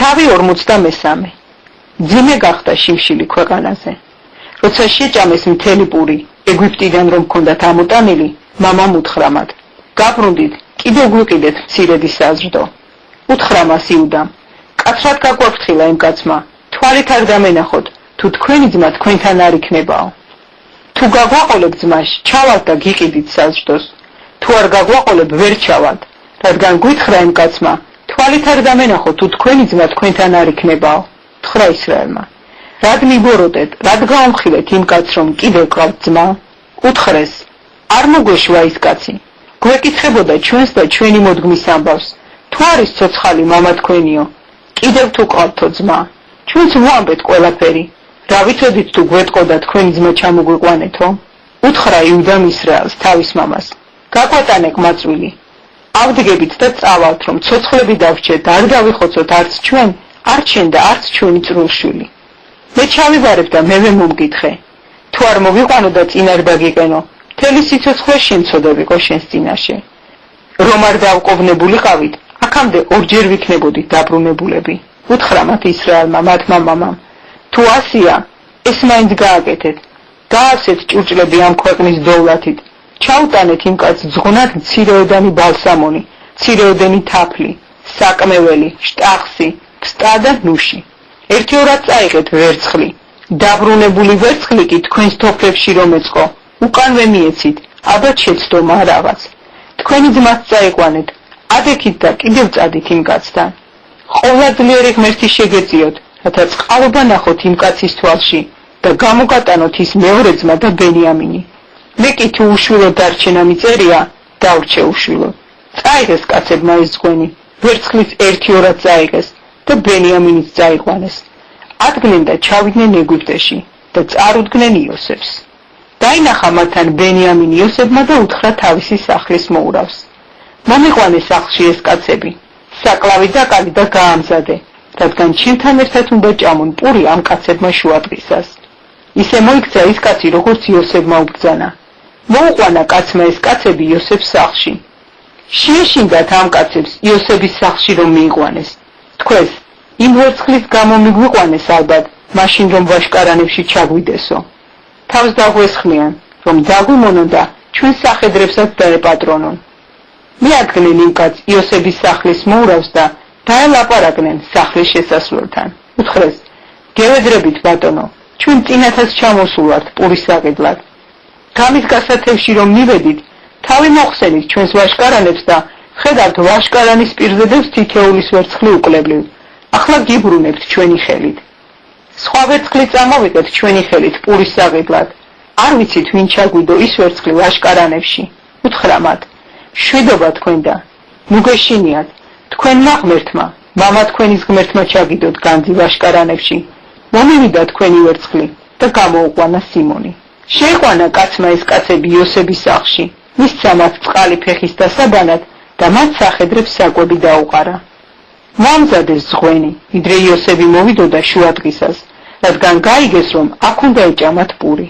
თავი 53. ძიმე გახდა შიმშილი ქვეყანაზე. როცა შეჭამეს მთელი პური, ეგვიპტიდან რომ ჰქონდათ ამოტანილი, მამამ უთხრა მათ: გაბრუნდით, კიდევ გვიყიდეთ მცირედი საზრდო. უთხრა მას იუდამ: კაცრად გაგვაფრთხილა იმ კაცმა, თვალით არ დამენახოთ, თუ თქვენი ძმა თქვენთან არ იქნებაო. თუ გაგვაყოლებ ძმას, ჩავალთ და გიყიდით საზრდოს. თუ არ გაგვაყოლებ, ვერ ჩავალთ, რადგან გვითხრა იმ კაცმა, თვალით არ დამენახოთ, თუ თქვენი ძმა თქვენთან არ იქნებაო. უთხრა ისრაელმა: რად მიბოროტეთ, რად გაამხილეთ იმ კაცს, რომ კიდევ გყავთ ძმა? უთხრეს: არ მოგვეშვა ის კაცი. გვეკითხებოდა ჩვენს და ჩვენი მოდგმის ამბავს. თუ არის ცოცხალი მამა თქვენიო, კიდევ თუ გყავთო ძმა, ჩვენც ვუამბეთ ყველაფერი. რა ვიცოდით თუ გვეტყოდა თქვენი ძმა ჩამოგვიყვანეთო? უთხრა იუდამ ისრაელს თავის მამას: გაგვატანე გმაწვილი. ავდგებით და წავალთ, რომ ცოცხლები დავრჩეთ, არ დავიხოცოთ არც ჩვენ, არც შენ და არც ჩვენი წრულშვილი. მე ჩავიბარებ და მე მომგითხე. თუ არ მოვიყვანო და წინ არ დაგიყენო, მთელი სიცოცხლე შემცოდებიყო შენს წინაშე. რომ არ დავყოვნებულიყავით, აქამდე ორჯერ ვიქნებოდით დაბრუნებულები. უთხრა მათ ისრაელმა მათმა მამამ: თუ ასია, ეს მაინც გააკეთეთ. გააცეთ ჭურჭლები ამ ქვეყნის დოვლათით. ჩაუტანეთ იმ კაცს ძღვნად მცირეოდანი ბალსამონი, მცირეოდენი თაფლი, საკმეველი, შტახსი, ფსტა და ნუში. ერთიორად წაიღეთ ვერცხლი. დაბრუნებული ვერცხლი კი თქვენს თოფლებში რომ ეწყო, უკანვე მიეცით, აბათ შეცდომა რაღაც. თქვენი ძმას წაიყვანეთ, ადექით და კიდევ წადით იმ კაცთან. ყოვლადლიერი ღმერთი შეგეწიოთ, რათა წყალობა ნახოთ იმ კაცის თვალში და გამოგატანოთ ის მეორე ძმა და ბენიამინი. მე კი თუ უშვილო დარჩენა მიწერია, დავრჩე უშვილო. წაიღეს კაცებმა ეს ძღვენი, ვერცხლიც ერთიორად წაიღეს და ბენიამინიც წაიყვანეს. ადგნენ და ჩავიდნენ ეგვიპტეში და წარუდგნენ იოსებს. დაინახა მათთან ბენიამინი იოსებმა და უთხრა თავისი სახლის მოურავს: მომიყვანე სახლში ეს კაცები, საკლავი დაკალი და გაამზადე, რადგან ჩემთან ერთად უნდა ჭამონ პური ამ კაცებმა შუადღისას. ისე მოიქცა ის კაცი, როგორც იოსებმა უბრძანა. მოუყვანა კაცმა ეს კაცები იოსებს სახლში. შეეშინდათ ამ კაცებს იოსების სახლში რომ მიიყვანეს. თქვეს: იმ ვერცხლის გამო მიგვიყვანეს ალბათ, მაშინ რომ ვაშკარანებში ჩაგვიდესო. თავს დაგვესხმიან, რომ დაგვიმონონ და ჩვენ სახედრებსაც დაეპატრონონ. მიადგნენ იმ კაცს იოსების სახლის მოურავს და დაელაპარაკნენ სახლის შესასვლელთან. უთხრეს: გევედრებით ბატონო, ჩვენ წინათაც ჩამოსულვართ პურის საყიდლად. გამის გასათევში რომ მივედით, თავი მოხსენით ჩვენს ვაშკარანებს და ხედავთ ვაშკარანის პირზე დევს თითეულის ვერცხლი უკლებლივ. ახლა გიბრუნებთ ჩვენი ხელით. სხვა ვერცხლი წამოვიდეთ ჩვენი ხელით პურის საყიდლად. არ ვიცით ვინ ჩაგვიდო ის ვერცხლი ვაშკარანებში. უთხრა მათ: შვიდობა თქვენ და მოგეშინიათ, თქვენმა ღმერთმა, მამა თქვენის ღმერთმა ჩაგიდოთ განძი ვაშკარანებში. მომივიდა თქვენი ვერცხლი და გამოუყვანა სიმონი. შეიყვანა კაცმა ეს კაცები იოსების სახლში, მისცა მათ წყალი ფეხის დასაბანად და მათ სახედრებს საკვები დაუყარა. მოამზადეს ზღვენი, ვიდრე იოსები მოვიდოდა შუადღისას, რადგან გაიგეს რომ აქ უნდა ეჭამათ პური.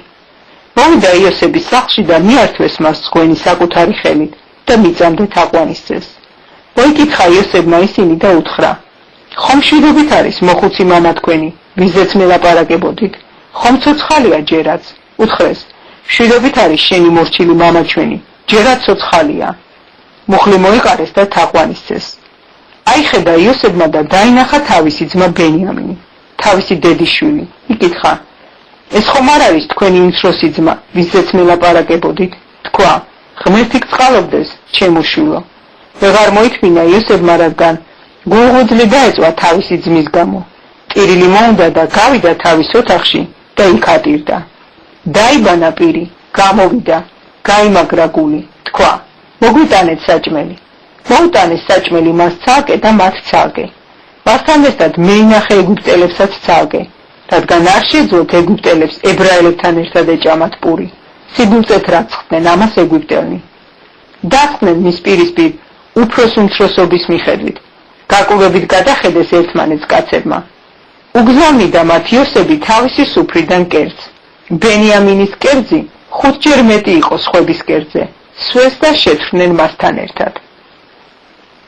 მოვიდა იოსების სახლში და მიართვეს მას ზღვენი საკუთარი ხელით და მიწამდე თაყვანისცეს. მოიკითხა იოსებმა ისინი და უთხრა: ხომ შვიდობით არის მოხუცი მამა თქვენი, ვიზეც მელაპარაკებოდით? ხომ ცოცხალია ჯერაც? უთხრეს: შვიდობით არის შენი მორჩილი მამა ჩვენი, ჯერაც ცოცხალია. მუხლი მოიყარეს და თაყვანისცეს. აიხედა იოსებმა და დაინახა თავისი ძმა ბენიამინი, თავისი დედიშვილი. იკითხა: ეს ხომ არ არის თქვენი უმცროსი ძმა, ვიზეც მელაპარაკებოდით? თქვა: ღმერთი გწყალობდეს, ჩემო შვილო. ვეღარ მოითმინა იოსებმა, რადგან გულღუძლი დაეწვა თავისი ძმის გამო. ტირილი მოუნდა და გავიდა თავის ოთახში და იქ ატირდა. დაიბანა პირი, გამოვიდა, გაიმაგრა გული. თქვა: მოგვიტანეთ საჭმელი. მოუტანეს საჭმელი მას ცალკე და მათ ცალკე. მასთან ერთად მეინახე ეგვიპტელებსაც ცალკე, რადგან არ შეძლოთ ეგვიპტელებს ებრაელებთან ერთად ეჭამათ პური. სიბულწეთ რაცხდნენ ამას ეგვიპტელნი. დასხდნენ მის პირისპირ უფროს უმცროსობის მიხედვით. გაკვირვებით გადახედეს ერთმანეთს კაცებმა. უგზავნიდა მათ იოსები თავისი სუფრიდან კერძს. ბენიამინის კერძი 5 ჯერ მეტი იყო სხვების კერძზე. სვეს და შეთვრდნენ მასთან ერთად.